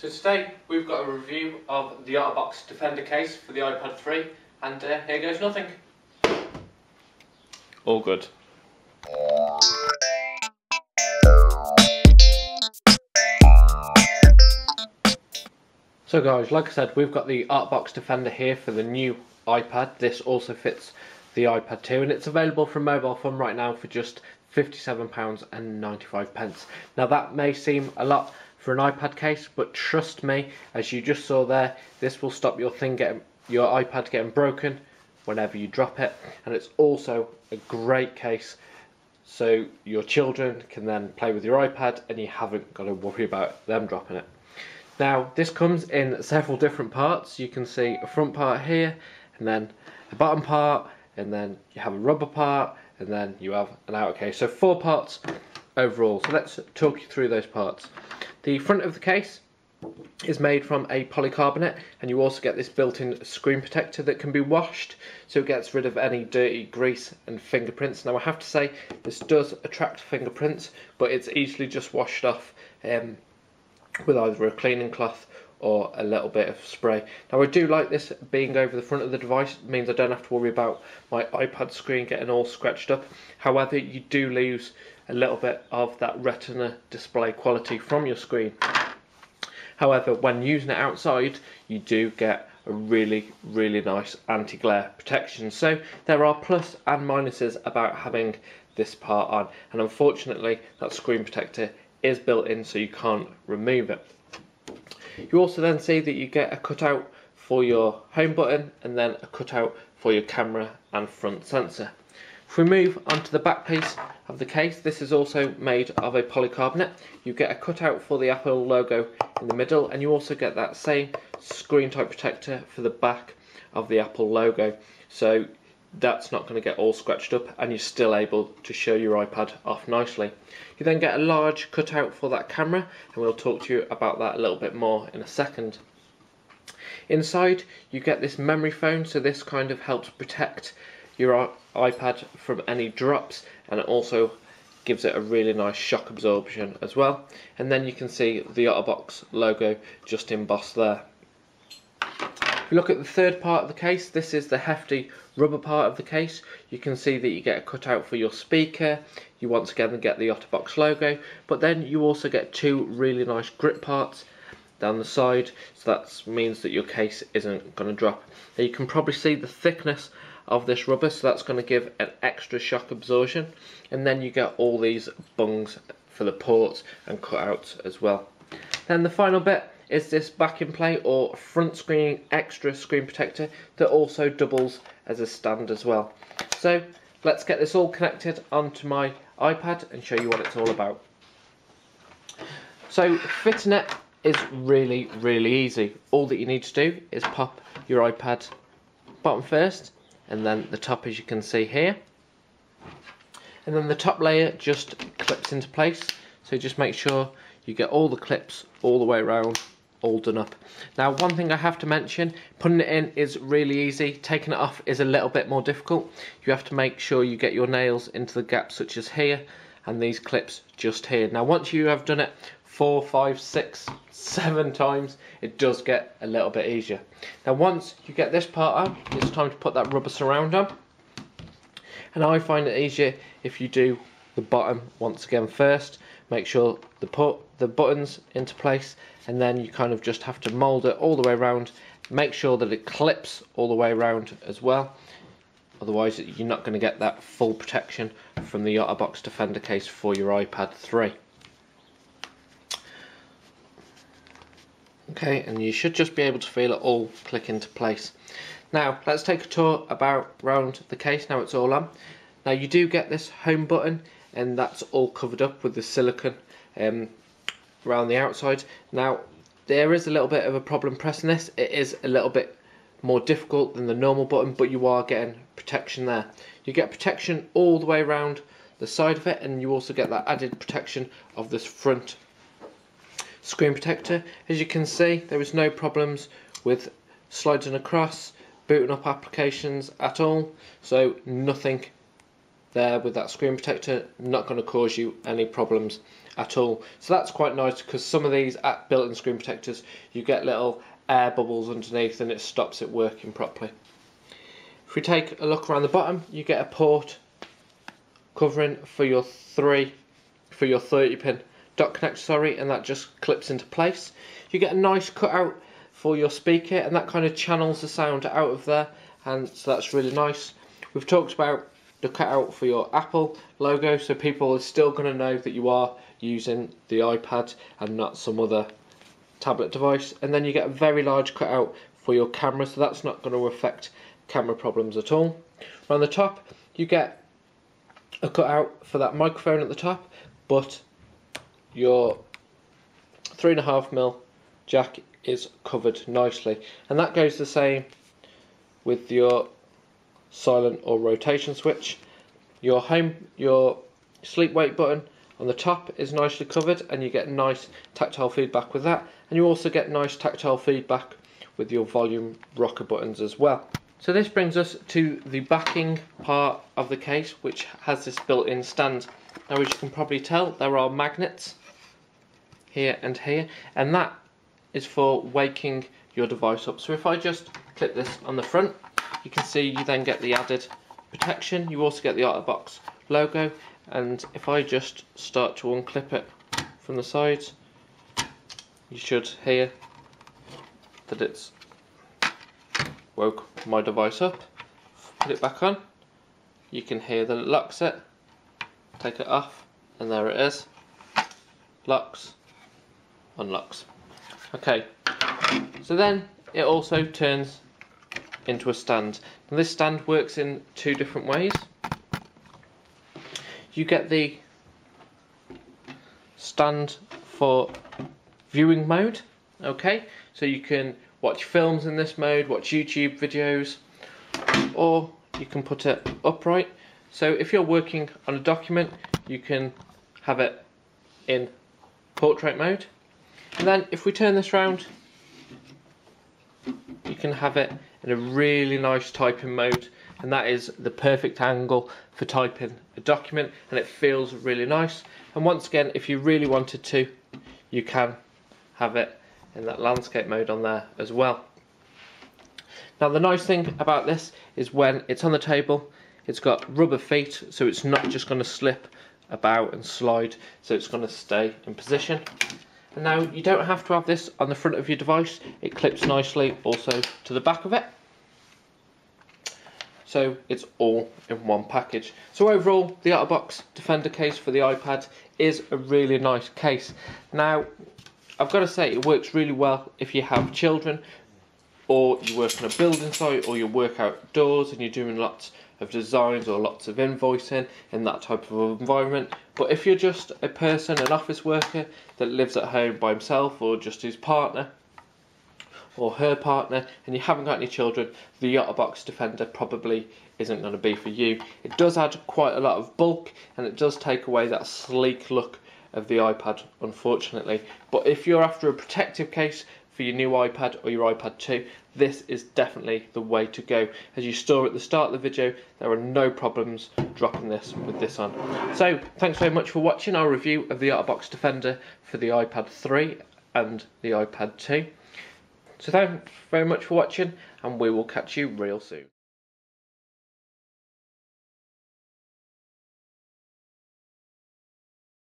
So today we've got a review of the OtterBox Defender case for the iPad 3 and here goes nothing. All good. So guys, like I said, we've got the OtterBox Defender here for the new iPad. This also fits the iPad 2 and it's available from Mobile Fun right now for just £57.95. Now that may seem a lot for an iPad case, but trust me, as you just saw there, this will stop your iPad getting broken whenever you drop it, and it's also a great case so your children can then play with your iPad and you haven't got to worry about them dropping it. Now this comes in several different parts. You can see a front part here, and then a bottom part, and then you have a rubber part, and then you have an outer case. So 4 parts overall. So let's talk you through those parts. The front of the case is made from a polycarbonate, and you also get this built-in screen protector that can be washed, so it gets rid of any dirty grease and fingerprints. Now I have to say this does attract fingerprints, but it's easily just washed off with either a cleaning cloth or a little bit of spray. Now I do like this being over the front of the device. It means I don't have to worry about my iPad screen getting all scratched up. However, you do lose a little bit of that retina display quality from your screen. However, when using it outside, you do get a really nice anti-glare protection. So there are plus and minuses about having this part on, and unfortunately that screen protector is built in, so you can't remove it. You also then see that you get a cutout for your home button and then a cutout for your camera and front sensor. If we move on to the back piece of the case, this is also made of a polycarbonate. You get a cutout for the Apple logo in the middle, and you also get that same screen type protector for the back of the Apple logo. So that's not going to get all scratched up, and you're still able to show your iPad off nicely. You then get a large cutout for that camera, and we'll talk to you about that a little bit more in a second. Inside you get this memory foam, so this kind of helps protect your iPad from any drops, and it also gives it a really nice shock absorption as well. And then you can see the OtterBox logo just embossed there. If you look at the third part of the case, this is the hefty rubber part of the case. You can see that you get a cutout for your speaker. You once again get the OtterBox logo, but then you also get 2 really nice grip parts down the side, so that means that your case isn't going to drop. Now you can probably see the thickness of this rubber, so that's going to give an extra shock absorption, and then you get all these bungs for the ports and cutouts as well. Then the final bit is this backing plate or front screen extra screen protector that also doubles as a stand as well. So let's get this all connected onto my iPad and show you what it's all about. So fitting it is really easy. All that you need to do is pop your iPad bottom first, and then the top, as you can see here, and then the top layer just clips into place. So just make sure you get all the clips all the way around, all done up. Now one thing I have to mention, putting it in is really easy, taking it off is a little bit more difficult. You have to make sure you get your nails into the gaps such as here, and these clips just here. Now once you have done it 4, 5, 6, 7 times, it does get a little bit easier. Now once you get this part on, it's time to put that rubber surround on, and I find it easier if you do the bottom once again first. Make sure to put the buttons into place, and then you kind of just have to mould it all the way around. Make sure that it clips all the way around as well, otherwise you're not going to get that full protection from the OtterBox Defender case for your iPad 3. Okay, and you should just be able to feel it all click into place. Now let's take a tour around the case now it's all on. Now you do get this home button, and that's all covered up with the silicone around the outside. Now there is a little bit of a problem pressing this. It is a little bit more difficult than the normal button, but you are getting protection there. You get protection all the way around the side of it, and you also get that added protection of this front screen protector. As you can see, there is no problems with sliding across, booting up applications at all, so nothing there with that screen protector, not going to cause you any problems at all. So that's quite nice, because some of these built-in screen protectors, you get little air bubbles underneath and it stops it working properly. If we take a look around the bottom, you get a port covering for your 30-pin dot connector, and that just clips into place. You get a nice cutout for your speaker, and that kind of channels the sound out of there, and so that's really nice. We've talked about the cutout for your Apple logo, so people are still going to know that you are using the iPad and not some other tablet device. And then you get a very large cutout for your camera, so that's not going to affect camera problems at all. On the top, you get a cutout for that microphone at the top, but your 3.5mm jack is covered nicely, and that goes the same with your silent or rotation switch. Your sleep wake button on the top is nicely covered, and you get nice tactile feedback with that, and you also get nice tactile feedback with your volume rocker buttons as well. So this brings us to the backing part of the case, which has this built-in stand. Now, as you can probably tell, there are magnets here and here, and that is for waking your device up. So if I just clip this on the front, you can see you then get the added protection. You also get the OtterBox logo, and if I just start to unclip it from the sides, you should hear that it's woke my device up. Put it back on, you can hear that it locks it. Take it off, and there it is. Locks, unlocks. Okay, so then it also turns into a stand. Now this stand works in two different ways. You get the stand for viewing mode, okay, so you can watch films in this mode, watch YouTube videos, or you can put it upright. So if you're working on a document, you can have it in portrait mode. And then if we turn this round, you can have it in a really nice typing mode, and that is the perfect angle for typing a document, and it feels really nice. And once again, if you really wanted to, you can have it in that landscape mode on there as well. Now the nice thing about this is when it's on the table, it's got rubber feet, so it's not just going to slip about and slide, so it's going to stay in position. And now you don't have to have this on the front of your device, it clips nicely also to the back of it. So it's all in one package. So overall, the OtterBox Defender case for the iPad is a really nice case. Now, I've got to say, it works really well if you have children, or you work on a building site, or you work outdoors and you're doing lots of designs or lots of invoicing in that type of environment. But if you're just a person, an office worker that lives at home by himself, or just his partner or her partner, and you haven't got any children, the OtterBox Defender probably isn't going to be for you. It does add quite a lot of bulk, and it does take away that sleek look of the iPad, unfortunately. But if you're after a protective case for your new iPad or your iPad 2, this is definitely the way to go. As you saw at the start of the video, there are no problems dropping this with this on. So thanks very much for watching our review of the OtterBox Defender for the iPad 3 and the iPad 2. So thanks very much for watching, and we will catch you real soon.